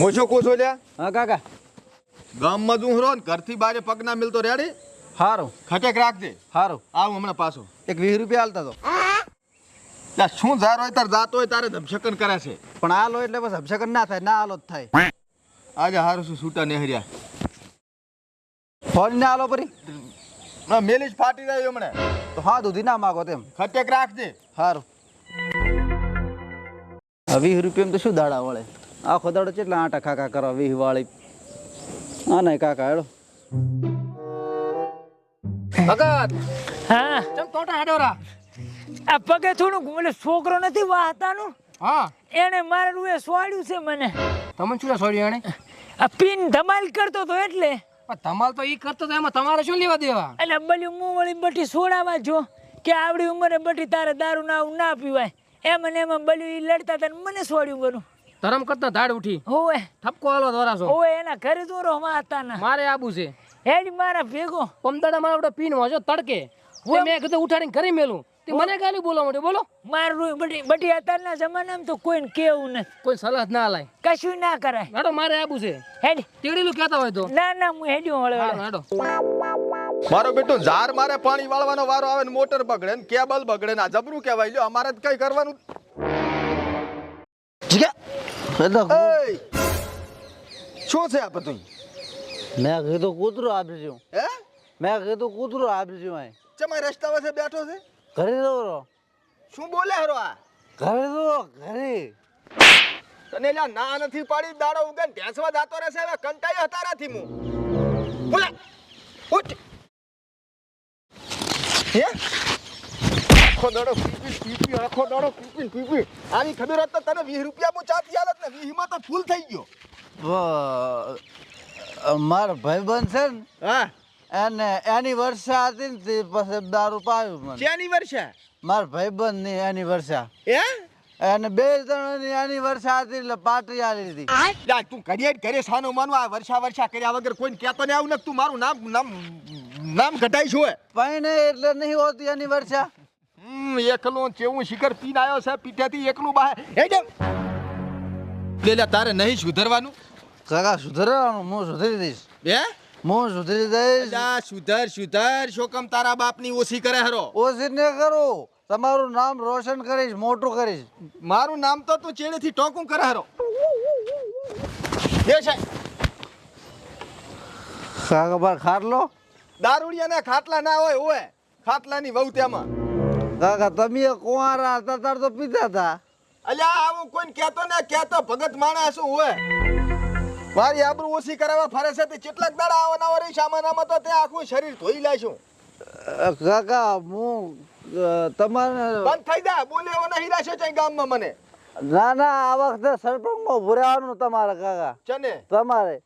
મોજો કોસો લ્યા હા કાકા ગામમાં તું હરો ને ઘરથી બારે પગ ના મિલતો રેડી હારું ખટેક રાખજે હારું આવું હમણાં પાછો એક 20 રૂપિયા હાલતા તો ત્યાં શું જાર હોય તાર જાતો હોય તારે ધમશકન કરે છે પણ હાલો એટલે બસ અભિષેકન ના થાય ના હાલો જ થાય આજે હારું શું છૂટા નેહર્યા ફોન ના હાલો પરી મેલી જ ફાટી રહ્યો હમણાં તો હા દૂધી ના માગો તેમ ખટેક રાખજે હારું 20 રૂપિયા તો શું દાડા વળે આખો દાડો કેટલા આટા ખાકા કરવા 20 વાળી હા નહીં કાકા હેડો ભગત હા ચમ ટોટા હેડોરા આ પગે થોડું એટલે છોકરો નથી વાહતાનું હા એને મારા રૂએ સોડ્યું છે મને તમને શું સોડ્યું એને આ પિન ધમાલ કરતો તો એટલે પણ તમાલ તો ઈ કરતો તો એમાં તમારે શું લેવા દેવા એટલે બલ્યું મું વળી બટી સોડાવા જો કે આવડી ઉંમરે બટી તારે દારૂ ના આવું ના પીવાય એમ ને એમાં બલ્યું ઈ લડતા હતા ને મને સોડ્યું બનું ધરમ કરતા ધાડ ઉઠી હોવે ઠપકો હાલો દોરાશો હોવે એના ઘરે દોરો હતા ના મારે આબુ છે હેડી મારા ભેગો પમદાડા મારા આપણે પીન વાજો તડકે તે મેં કીધું ઉઠાડીને ઘરે મેલું તે મને ગાલી બોલવા માંડ્યો બોલો મારું રૂ બટી અત્યારના જમાનામાં તો કોઈને કેવું નથી કોઈ સલાહ ના લાય કશું ના કરાય હેડો મારે આબુ છે હેડી તીડીલું કહેતા હોય તો ના ના હું હેડ્યું હળે હાલો, હેડો મારો બેટો ઝાર મારે પાણી વાળવાનો વારો આવે ને મોટર બગડે ને કેબલ બગડે ને આ જબરું કહેવાય લ્યો અમારે તો કઈ કરવાનું એય! શું છે આ બધું મેં કીધું કૂતરું આપજો હે મેં કીધું કૂતરું આપજો અહીં ચમાઈ રસ્તા વચ્ચે બેઠો છે ઘરે દોરો શું બોલે હરો આ ઘરે દોરો ઘરે તને લ્યા ના નથી પાડી દાડો ઉગે ને ઢેસવા જાતો રહેશે હવે કંટાઈ હતારાથી હું બોલે ઉઠ હે આખો દાડો પીપી આખો દાડો પીપી આની ખબર હોત તો તને 20 રૂપિયા હું ચાતી આલત ને 20 માં તો ફૂલ થઈ ગયો મારો ભાઈબંધ છે ને હા એને એની વર્ષા હતી ને તે પછી દારૂ પાયું મને શેની વર્ષા મારા ભાઈબંધ ની એની વર્ષા હે એને 2 જણાની એની વર્ષા હતી એટલે પાર્ટી આલી હતી લા તું કરીએ કરે સાનો માનો આ વર્ષા કર્યા વગર કોઈને કહેતો ને આવું ને તું મારું નામ ઘટાઈ છો પણ એટલે નહીં હોતી એની વર્ષા એકલો ચેવું શિખર પીન આવ્યો છે પીઠેથી એકલું બહાર હે જમ લેલા તારે નહીં સુધરવાનું કાકા સુધરવાનું હું સુધરી દઈશ હે હું સુધરી દઈશ લા સુધર શોકમ તારા બાપની ઓછી કરે હરો ઓછી ને કરો તમારું નામ રોશન કરીશ મોટું કરીશ મારું નામ તો તું ચેડેથી ટોકું કરે હરો દે છે કાકા બાર ખાટલો દારૂડિયાના ખાટલા ના હોય ખાટલાની વહુ તેમાં કાકા તમે કુંવારા હતા તાર તો પીતા હતા અલ્યા આવું કોઈ કહેતો ભગત માણસ શું હોય મારી આબરૂ ઓછી કરાવવા ફરે છે તે કેટલાક દાડા આવવાના રહી સામાનામાં તો તે આખું શરીર ધોઈ લેશું કાકા હું તમારે બંધ થઈ જા બોલે એવો નહીં રાખ્યો છે ગામમાં મને ના ના આ વખતે સરપંચમાં ભરાવાનું તમારે કાકા ચને તમારે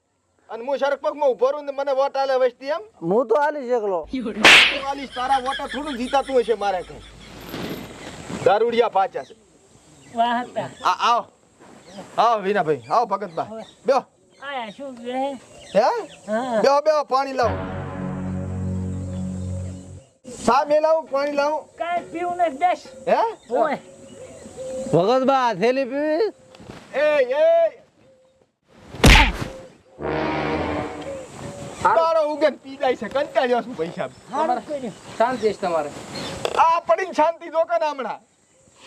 અને હું સરપંચમાં ઉભો રહું ને મને વોટ આલે વસ્તી એમ હું તો આલી શકલો તું આલીશ તારા વોટા થોડું જીતાતું હશે મારે કઈ દારૂડિયા પાછા છે વાહતા આવો વિનાભાઈ આવો ભગતબા બેહો આયા શું કહે હે હા બેહો પાણી લાવો સા મેલાવું પાણી લાવું કાંઈ પીવું નથી દેશ હે ઓય ભગત બા થેલી પીવી એ તારો ઉગન પી જાય છે કંટાળ્યો છું પૈસા હારું કર્યું શાંતિ છે તમારે આ પડીને શાંતિ જો કે હમણાં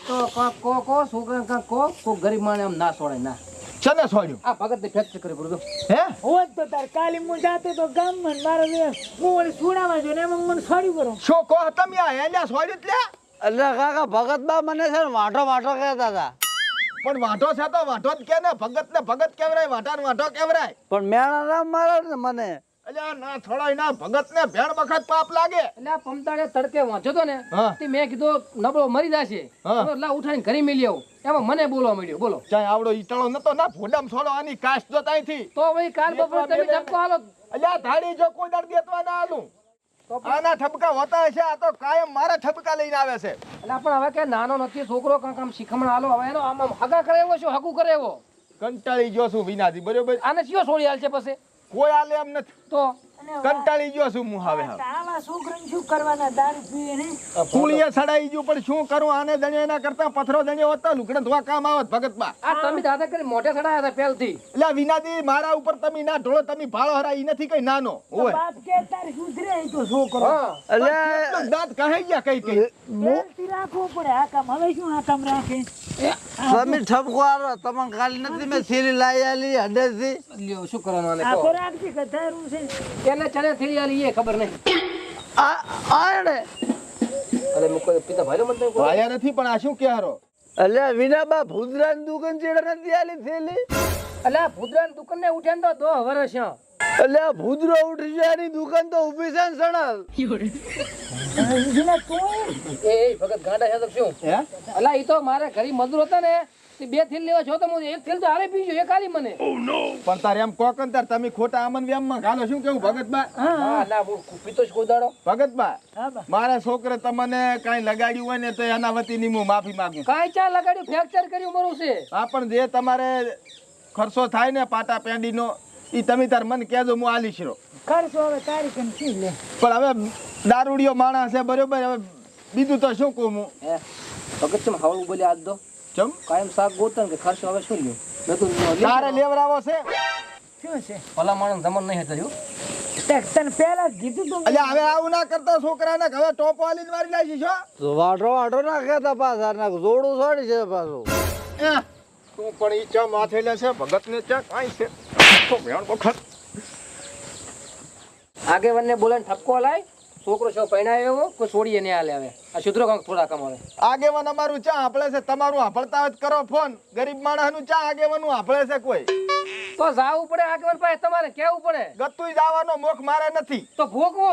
તો કો છોકરા કો ગરીબ માણે આમ ના સોડે ના ચને છોડ્યું આ ભગત ને ફેક્ટ કરી પડ્યું હે હોત તો તાર કાલી હું જાતો તો ગામમાં મારા હું વળી સુડાવા જો ને એમાં મને છોડી કરો શો કહો તમે આ હેલ્યા છોડ્યું એટલે એટલે કાકા ભગત બા મને છે ને વાંઢો કહેતા હતા પણ વાંઢો છે તો વાંઢો જ કે ને ભગત કેવરાય વાંઢો કેવરાય પણ મેળા નામ મારે ને મને અલ્યા ના થોડાય ના ભગત ને ભેણ વખત પાપ લાગે એટલે આ પમદાડે તડકે વાંચો તો ને હા. તે મેં કીધું નબળો મરી જશે હા. લા ઉઠાઈને ઘરે મેલી આવું એમાં મને બોલવા મળ્યો બોલો ચાય આવડો ઈટાળો નતો ના ભોડામ છોડો આની કાશ જો તાઈથી તો ભાઈ કાલ બપોર તમે ઝપકો હાલો અલ્યા ધાડી જો કોઈ દર દેતવા ના આલું આના ઠપકા હોતા છે આ તો કાયમ મારા ઠપકા લઈને આવે છે એટલે પણ હવે કે નાનો નથી છોકરો કાંક આમ શીખમણ હાલો હવે એનો આમ હગા કરે એવો શું હગું કરે એવો કંટાળી ગયો છું વિનાજી બરોબર આને કયો છોડી હાલ છે પછી કોઈ આલે એમ નથી તો કંટાળી ગયો છું હું હવે આવા છોકરાને શું કરવાના દારૂ પીએ ને કુળીએ સડાઈ ગયું પણ શું કરું આને દણ્યો એના કરતા પથરો દણ્યો હોત તો લુગડા ધોવા કામ આવત ભગતબા આ તમે દાદા કરી મોઢે ચડાયા હતા પહેલથી. એટલે વિનાદી મારા ઉપર તમે ના ઢોળો તમે ભાળો હરા ઈ નથી કઈ નાનો ઓય બાપ કે તારે સુધરે ઈ તો છોકરો હા એટલે દાંત કહી ગયા કઈ કઈ પહેલથી રાખવું પડે આ કામ હવે શું આ કામ રાખે તમે ઠપકો આલો તમને ખાલી નથી મેં થેલી લાવી આલી હડેથી લ્યો શું કરવાનું આને આખો કહો. રાખજે કે તારું છે એને ચણે થઈ આલી એ ખબર નહીં. આડે અરે મુકો પિતા ભાઈલો મત નહીં કોઈ. આયા નથી પણ આ શું કે હારો અલ્યા વિનાબા ભૂદરાની દુકાન ચેડે નથી આલી થેલી અલા ભૂદરાની દુકાન ને ઉઠ્યા તો 2 વર્ષ છે. અલ્યા ભૂદરો ઉઠી જાય એની દુકાન તો ઊભી છે ને સણલ જીના તું એ ભગત ગાંડા છે તો શું હે અલા ઈ તો મારે ઘરે મજૂર હતા ને તે 2 થેલ લેવા છો તો હું 1 થેલ તો હારે પીજો એક આલી મને. પણ તારે એમ કોકન તાર તમે ખોટા આમન વ્યામમાં ઘાલો શું કેવું ભગતબા હા ના હું પીતો જ કોઈ દાડો. ભગતબા હા બા મારા છોકરે તમને કઈ લગાડ્યું હોય ને તો એના વતીની હું માફી માંગુ કાંઈ ચા લગાડ્યું ફ્રેક્ચર કર્યું મરું છે. હા પણ જે તમારે ખર્ચો થાય ને પાટા પેંડીનો ઈ તમે તાર મને કહેજો હું આલીશ રો કરશો હવે તારી કેમ છી લે પણ હવે દારૂડિયો માણસ છે બરોબર હવે બીજું તો શું કહું હું હે ભગત ચમ હવળું બોલે આજ દો ચમ કાયમ શાક ગોતન કે ખર્ચ હવે શું લ્યો મેં તો તારે લેવરાવો છે શું છે ભલા માણસ જમણ નહીં હતા તે તને પહેલા જ કીધું તું એટલે હવે આવું ના કરતા છોકરાને હવે ટોપો આલીને મારી નાખી છો વાઢો વાઢો નાખે તા પાછા ના જોડું છોડી છે પાછું તું પણ ઈ ચા માથે લે છે ભગત ને ચા કાંઈ છે તો ભેણ વખત આગેવાનને બોલાને ઠપકો લાય છોકરો છો પૈણાયો એવો કોઈ છોડીએ ને આલે હવે આ શુદ્રો કાંક થોડા કમ હવે આગેવાન અમારું ચા આપળે છે તમારું હાંભળતા હોય તો કરો ફોન ગરીબ માણસનું ચા આગેવાનું હાંભળે છે કોઈ તો જાવું પડે આગેવાન પાસે તમારે કેવું પડે ગતુંય જવાનો મોખ મારે નથી તો ભોગવો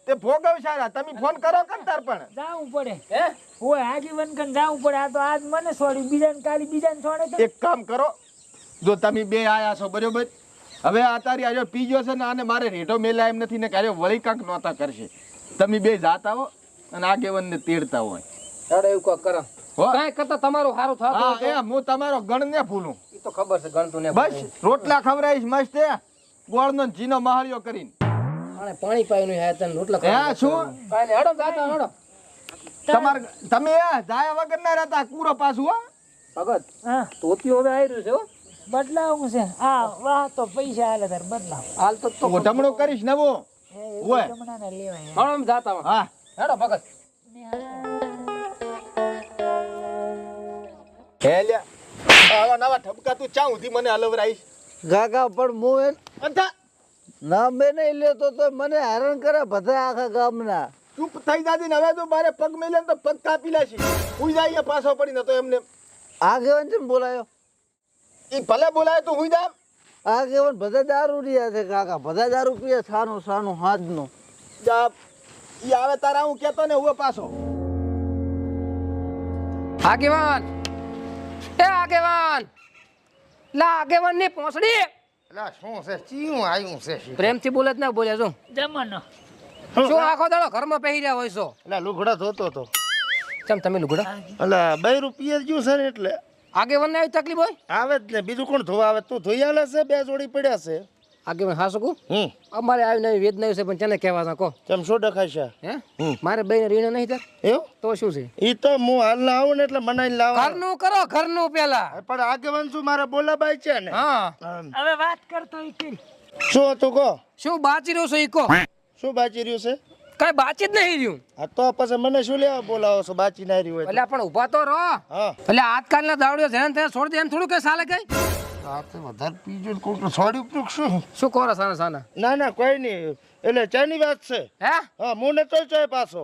તે ભોગવ સારા તમે ફોન કરો કંતાર પણ જાવું પડે હે ઓય આજીવન કન જાવું પડે આ તો આજ મને છોડી બીજાને કાલી બીજાને છોડે તો એક કામ કરો જો તમે બે આયા છો બરોબર હવે આ તારી આજો પીજો છે ને આને મારે રેટો મેલા એમ નથી ને કાર્યો વળી કાંક નોતા કરશે તમે બે જાતા હો અને આગેવાનને તેડતા હોય હેડો એવું કોક કરો હો કાંઈ કરતા તમારું સારું થતું હા હોય એ હું તમારો ગણ ને ભૂલું તો ઈ તો ખબર છે ગણતું ને બસ રોટલા ખવડાવીશ મસ્ત એ ગોળનો ને જીનો મહાળિયો કરીને આને પાણી પાઈનું હે તને રોટલા હે શું કાંઈ નહીં હેડો જાતા હેડો તમાર તમે જાયા વગર ના રહેતા કૂરો પાછું હો ભગત હા ધોતિયું હવે આવી રહ્યું છે હો બદલાવું છે હા વાહ તો પૈસા હાલે તાર બદલાવ હાલ તો ઢમણો કરીશ નવો ઓય જમણાને લેવાય હેડો એમ જાતા હોય. હા હેડો ભગત હે લ્યા આવા નવા ઠપકા તું ચા ઉધી મને હલવરાઈશ કાકા પણ હું એ અંતા નામ બે નહીં લેતો તો મને હેરાન કરે બધા આખા ગામના ચૂપ થઈ જાતી ને હવે તો મારે પગ મેલે ને તો પગ કાપી લેશી હુઈ જાય પાછો પડી નતો એમને આગેવાન છે બોલાયો ઈ ભલે બોલાય તો હુઈ જા આગેવાન બધા દારૂ રહ્યા છે કાકા બધા દારૂ પીએ સાનું સાનું હાજનું જા ઈ આવે તારા હું કેતો ને હું પાછો આગેવાન એ આગેવાન લા આગેવાન ની પોસડી એલા શું છે ચીયું આવ્યું છે પ્રેમથી બોલે જ ના બોલ્યા જો જમવાનો શું આખો દાડો ઘરમાં પહેરી રહ્યા હોય છો એલા લુગડા ધોતો તો ચમ તમે લુગડા એલા 2 રૂપિયા જ્યું છે ને એટલે આગેવાન ને આવી તકલીફ હોય આવે જ ને બીજું કોણ ધોવા આવે તું ધોઈ આલે છે 2 જોડી પડ્યા છે આગેવાન હા શકું હમ અમારે આવી નવી વેદ નવી છે પણ તેને કહેવા તા કહો કેમ શું ડખાય હે હમ. મારે બેને રીણ નહીં તાર એવું તો શું છે ઈ તો હું હાલ ના આવું ને એટલે બનાવીને લાવવા ઘરનું કરો ઘરનું પેલા પણ આગેવાન શું મારે બોલાબાઈ છે ને હા હવે વાત કરતો ઈ કરી શું હતું કહો શું બાચી રહ્યું છે ઈ કહો શું બાચી રહ્યું છે કઈ બાચી જ નહીં રહ્યું આ તો પછી મને શું લેવા બોલાવો છો બાચી ના રહ્યું હોય તો? એટલે પણ ઊભા તો રહો હા એટલે આજકાલના દાવડીઓ છે ને ત્યાં છોડી દે એમ થોડું કઈ સાલે કઈ આ તો વધારે પીજો ને કોક છોડ્યું પીયું કે શું શું કરો સાના સાના ના ના કોઈ નહીં એટલે ચાની વાત છે હે હા હું ને તો ચાય પાછો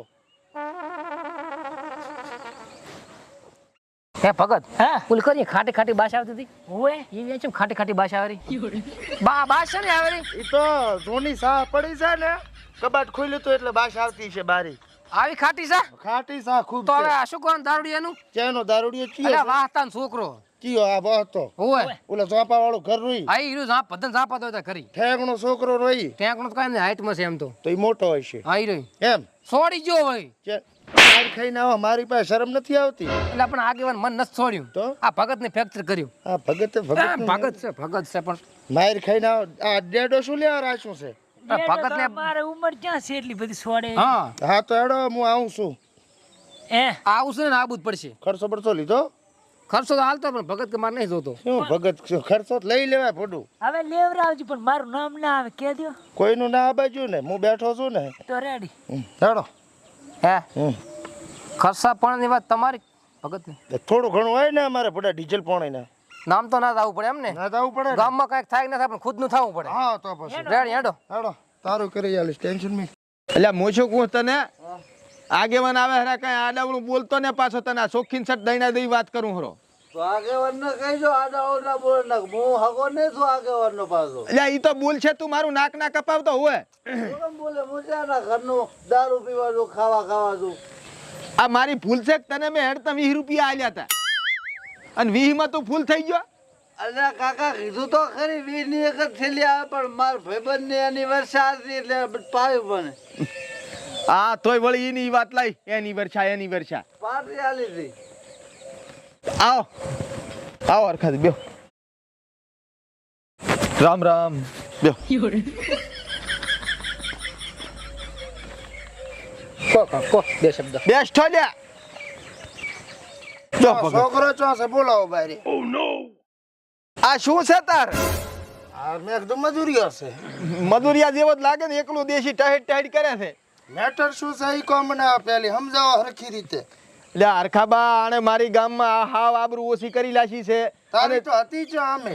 હે ભગત હા પુલ કરી ખાટી ખાટી બાશ આવતી હતી ઓય એ કેમ ખાટી ખાટી બાશ આવે રહી બાશ છે ને આવે રહી ઈ તો ધોની સાહ પડી છે ને કબાટ ખોલ્યું તો એટલે બાશ આવતી છે બારી આવી ખાટી છે ખાટી સાહ ખૂબ તો હવે છે આ શું કોણ દારૂડી એનું ચેનો દારૂડિયો એટલે ચીયો વાહતાન છોકરો ચીયો આ બહતો હોય ઓલા ઝાપા વાળું ઘર રોઈ આ ઈરું ઝાપ બધાને ઝાપા દો ખરી ઠેકણો છોકરો રોઈ ત્યાં કોણ કઈ હાઈટમાં છે એમ તો તો ઈ મોટો હશે આ ઈરું એમ છોડી ગયો હોય ચે માર ખાઈને આવો મારી પાસે શરમ નથી આવતી એટલે પણ આગેવાન મન નથી છોડ્યું તો આ ભગત ને ફ્રેક્ચર કર્યું આ ભગત ભગત છે પણ માર ખાઈને આવો આ ડેડો શું લેવા રાખ્યું છે ભગત ને મારે ઉંમર ક્યાં છે એટલી બધી સોડે હા હા તો હેડો હું આવું છું. આવું છે ને આવું જ પડશે. ખર્ચો પડતો લીધો? ખર્ચો તો હાલતો પણ ભગત કે મારે નહીં જોતો. શું ભગત ખર્ચો તો લઈ લેવાય ફોટું. હવે લેવરાવજો પણ મારું નામ ના આવે કે દો કોઈનું ના બાજુ ને હું બેઠો છું ને. તો રેડી. હેડો. હે હમ. ખર્ચા પણ ની વાત તમારી ભગત ની થોડું ઘણું હોય ને અમારે બધા ડીઝલ પોણે ને નામ તો ના જ આવવું પડે એમ ને. ના જવું પડે ને. ગામમાં કઈક થાય ના થાય પણ ખુદ નું થવું પડે. હા તો પછી રેડી હેડો. હેડો તારું કરી આલીશ ટેન્શન નહીં. એટલે હું શું કહું તને આગેવાન આવે હરા કઈ આડાવડું બોલતો ને પાછો તને આ શોખીન સટ દઈને દઈ વાત કરું હરો. તો આગેવાનને કહીજો આડા ના બોલ નાખ હું હગો નહીં છું આગેવાનનો પાછો. એટલે ઈ તો બોલ છે તું મારું નાક ના કપાવતો હોય. કેમ બોલે મુજાના ઘરનું દારૂ પીવા છું ખાવા છું. આ મારી ભૂલ છે કે તને મેં હેડતા 20 રૂપિયા આલ્યા હતા અને 20 માં તું ફૂલ થઈ ગયો. અલ્યા કાકા કીધું તો ખરી 20 ની એક જ થેલી આવે પણ મારા ભાઈબંધ ની એનિવર્સરી હતી એટલે પાયું મને. હા તોય વળી એની વાત લાઈ એની વર્ષા પાર્ટી આલી હતી. આવો આવો હરખાથી બેહો. રામ રામ બેહો. કો બે શબ્દ બેસ્ટ હો લ્યા. જો ભગત. છોકરો ચો છે બોલાવો બારી. આ શું છે તાર? આ મેં એકદમ મજૂરી હશે. મધુરિયા જેવો જ લાગે ને એકલું દેશી ટાઈટ કરે છે. મેટર શું છે ઈ કો મને પેલી સમજાવો હરખી રીતે. એટલે હરખાબા આણે મારી ગામમાં હાવ આબરૂ ઓછી કરી લાશી છે. તારી તો હતી જ આમે.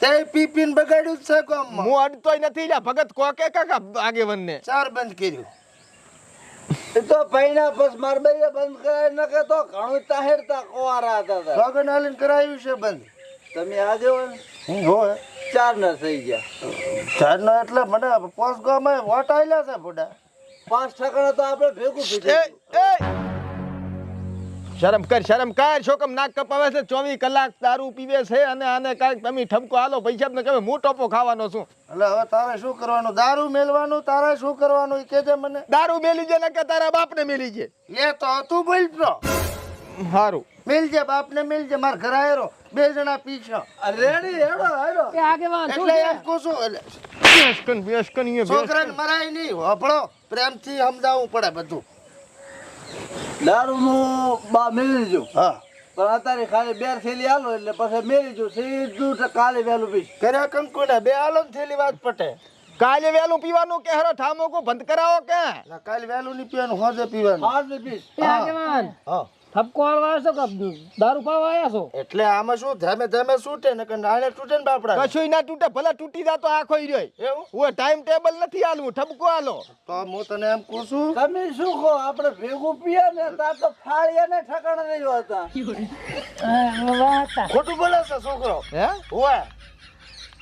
તે પીપીન બગાડ્યું જ છે ગામમાં. હું અડતોય નથી લ્યા ભગત કોકે કાકા આગેવનને. ચાર બંધ કર્યું. એ તો પૈણા બસ માર ભાઈએ બંધ કરાય ન કે તો ઘણું તાહેરતા કોવારા હતા. લગન આલીને કરાયું છે બંધ. તમે આગેવાન હોય 4 ના થઈ ગયા. ચાર નો એટલે મને પોસ ગામમાં વોટ આલ્યા છે બુડા. 5% તો આપણે ભેગું એ પીધું. એ શરમ કર શોકમ નાક કપાવે છે 24 કલાક દારૂ પીવે છે અને આને કાંઈક તમે ઠપકો હાલો પૈસા ને કહે હું ટોપો ખાવાનો છું. એટલે હવે તારે શું કરવાનું? દારૂ મેલવાનું? તારે શું કરવાનું ઈ કહેજે મને. દારૂ મેલી જે ને કે તારા બાપને મેલી જે. લે તો તું બોલતો. સારું મેલજે બાપને મેલજે માર ઘર આયરો 2 જણા પીછો. રેડી હેડો. એ આગેવાન શું એટલે છે? એમ કહું છું એટલે બેસકન છોકરાને મરાય નહીં હોભળો. પ્રેમથી સમજાવવું પડે બધું. દારૂ નું બા મેળવી જો હા પણ અત્યારે ખાલી 2 થેલી આલો એટલે પછી મેળવી જો સીધું કાલે વહેલું પીશ. કર્યા કંકુને 2 આલો ને થેલી વાત પટે. કાલે વેલું પીવાનું કે હરો ઠામો કો બંધ કરાવો કે ના કાલ વહેલું નહીં પીવાનું હોજે પીવાનું. હાથ ને પીશ. એ આગેવાન હા ઠપકો હાલવા આવ્યા છો કે દારૂ પાવા આવ્યા છો? એટલે આમાં શું ધીમે ધીમે છૂટે ને કે નાણે તૂટે ને બાપડા. કશુંય ના તૂટે ભલે તૂટી જાતો આખો ઈ રહ્યો. એવું હું ટાઈમ ટેબલ નથી આલું ઠપકો આલો. તો હું તને એમ કહું છું તમે શું કહો આપણે ભેગું પીએ ને તા તો ફાળિયા ને ઠકાણા નહીં હોતા. ખોટું બોલે છે છોકરો. હે ઓય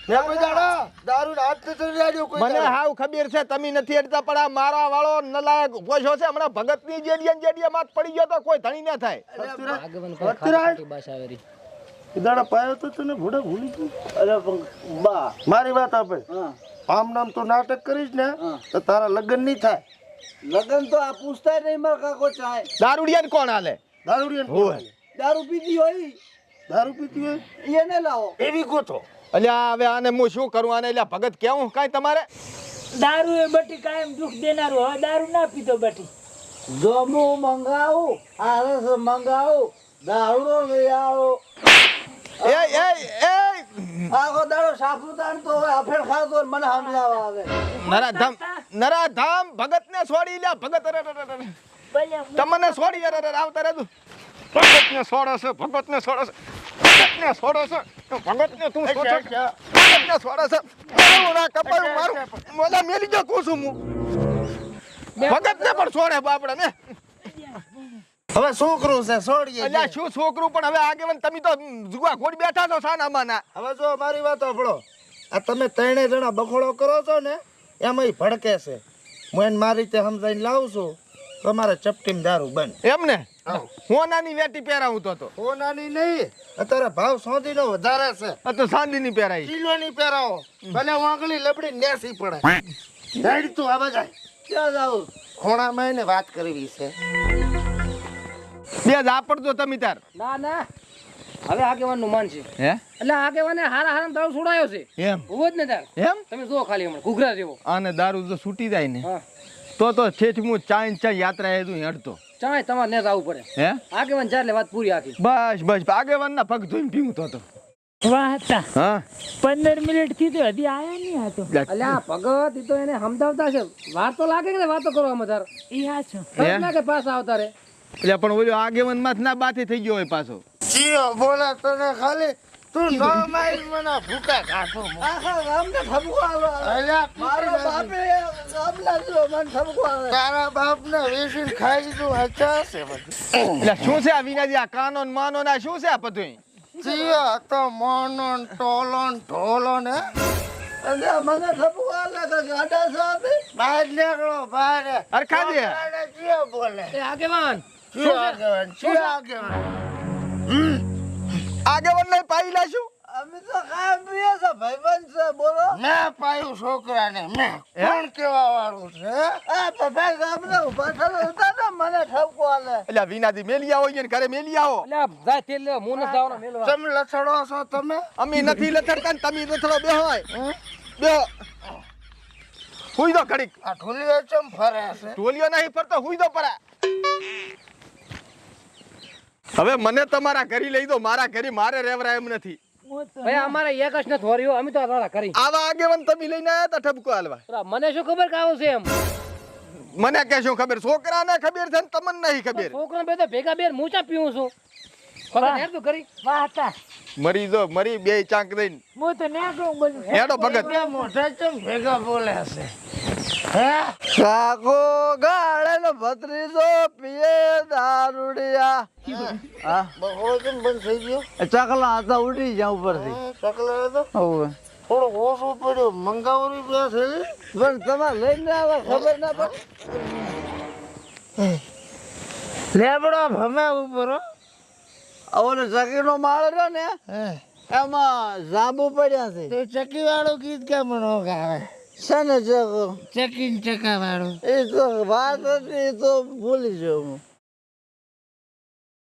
મેં કોઈ દાડા દારૂ હાથ નથી રાડ્યો કોઈ મને દાડા. હાવ ખબર છે તમે નથી અડતા પણ આ મારા વાળો નલાયક પોછો છે હમણાં ભગતની જેડિયા માત પડી ગયો તો કોઈ ધણી ના થાય. આગેવાન પર ખાટી ભાષા આવેરી. એ દાડા પાયો તો તને ભૂડા ભૂલી ગયો. અરે પણ બા મારી વાત આપે હા આમ નામ તો નાટક કરીશ ને હા. તો તારા લગ્ન નહીં થાય. લગન તો આ પૂછતા નહીં મારા કાકો ચાય. દારૂડિયાને કોણ હાલે? દારૂડિયાને હોય. દારૂ પીધી હોય દારૂ પીતી હોય એને લાવો. એવી ગોતો. અલ્યા હવે આને હું શું કરું આને એટલે ભગત કેવું કાંઈ તમારે? દારૂ એ બટી કાયમ દુઃખ દેનારું. હવે દારૂ ના પીતો બટી. જો હું મંગાવું આરસ મંગાવું દારૂ લઈ આવો. એ એ એ આખો દાડો સાપુતાર તો હોય અફેડ ખાતો હોય મને હમલાવા આવે. નરાધામ ભગતને છોડી લ્યા ભગત ભલે હું તમને છોડી આવતા રહેતું. ભગતને છોડે છે ભગતને છોડે છે ભગતને છોડે છે ભગતને તું છોડે છે ભગતને છોડે છે મારું ના કપાયું મારું મોલા મેલી જો કુસું હું ભગતને પણ છોડે બાપડા ને. હવે છોકરું છે છોડીએ અલ્યા શું છોકરું પણ હવે આગેવાન તમે તો જુગા ખોડી બેઠા છો સાનામાના. હવે જો મારી વાત સાંભળો. આ તમે 3 જણા બખોડો કરો છો ને એમાં ભડકે છે. હું એને મારી રીતે સમજાઈને લાવું છું તમારે ચપટીમ દારૂ બંધ. એમ ને હું નાની વેટી પહેરાવું તો ઓ નાની નહીં અત્યારે ભાવ સોંધીનો વધારે છે. આ તો સાંદીની પહેરાઈ. કિલોની પહેરાવો ભલે વાંગળી લબડી નેસી પડે. હેડ તું આવા જાય ક્યાં જાઉં? ખોણામાં એને વાત કરવી છે. બે ઝાપડજો તમે તાર. ના ના હવે આગેવાનનું માન છે હે એટલે આગેવાને હારા દારૂ છોડાયો છે એમ ઉભો જ ને તાર એમ તમે જો ખાલી હમણાં ઘૂઘરા જેવો આને દારૂ જો છૂટી જાય ને હા તો ઠેઠ હું ચા યાત્રા એ તું હેડતો ચાય તમારે ને આવવું પડે હે આગેવાન ચાલે વાત પૂરી આખી બસ આગેવાનના પગ ધોઈને પીવું તો વાહ હતા હા 15 મિનિટ થી તો હજી આયા નહીં હતો એટલે આ ભગત ઈ તો એને સમજાવતા છે વાર તો લાગે કે વાતો કરવામાં તાર ઈ હા છો ખબર ના કે પાછા આવતા રે એટલે પણ ઓલો આગેવાન માં ના બાથી થઈ ગયો હોય પાછો જીઓ બોલા તને ખાલી તું ન મારી મને ભૂકા કાઢો આખા ગામને ઠપકો આવે અલ્યા મારો બાપે ગામના જો મને ઠપકો આવે તારા બાપને વેચીને ખાઈ દીધું હચા છે બધું એટલે શું છે આ વિનાજી આ કાનો ને માનો ના શું છે આ બધું જીઓ તો મોનો ને ટોલો ને ઢોલો ને અને મને ઠપકો આવે તો ગાડા સાહેબ બહાર નીકળો બહાર હરખા દે જીઓ બોલે એ આગેવાન જીઓ આગેવાન જીઓ આગેવાન આગેવાન ને પાઈ લાશું અમે તો કામ પીએ છે ભાઈબંધ છે બોલો મેં પાયું છોકરાને મેં કોણ કેવા વાળું છે આ બધા ગામને ઉભા થયેલા હતા ને મને ઠપકો આવે એટલે આ વિનાજી મેલી આવો અહીંયા ઘરે મેલી આવો એટલે આ જાય તેલ લેવા મોનસ દાવનો મેલવા તમે લથડો છો તમે અમે નથી લથડતા ને તમે લથડો બે હોય બે હુઈ દો ઘડીક આ ઢોલીઓ ચમ ફરે છે ટોલિયો નહીં ફરતો હુઈ દો પરા હવે મને તમારા ઘરે લઈ દો મારા ઘરે મારે રેવરા એમ નથી ભાઈ અમારે એક જ ન થોર્યો અમે તો આ દાડા કરી આવા આગેવાન તમે લઈને આયા તા ઠપકો હાલવા મને શું ખબર કે આવું છે એમ મને કે શું ખબર છોકરાને ખબર છે ને તમને નહીં ખબર છોકરા બે તો ભેગા બે હું ચા પીવું છું ખબર હેર તું કરી વાહ હતા મરી બે ચાંક દઈને હું તો નેકળું બોલું હેડો ભગત બે મોઢા ચમ ભેગા બોલે છે હે સાકો ગાળે નો ભત્રીજો પીએ દારૂડિયા હા બહોળો કેમ બંધ થઈ ગયો ચકલા હતા ઉડી જા ઉપરથી ચકલા તો હવે થોડો ઓછો પડ્યો મંગાવરી બે છે પણ તમારે લઈને આવે ખબર ના પડે લેબડો ભમે ઉપર ઓલો ચકીનો માળ રહ્યો ને એમાં જાંબુ પડ્યા છે તે ચકી વાળું ગીત કેમ નો ગાવે છે ને ચકો ચકીન ચકા વાળું એ તો વાત હતી એ તો ભૂલી જાઉં હું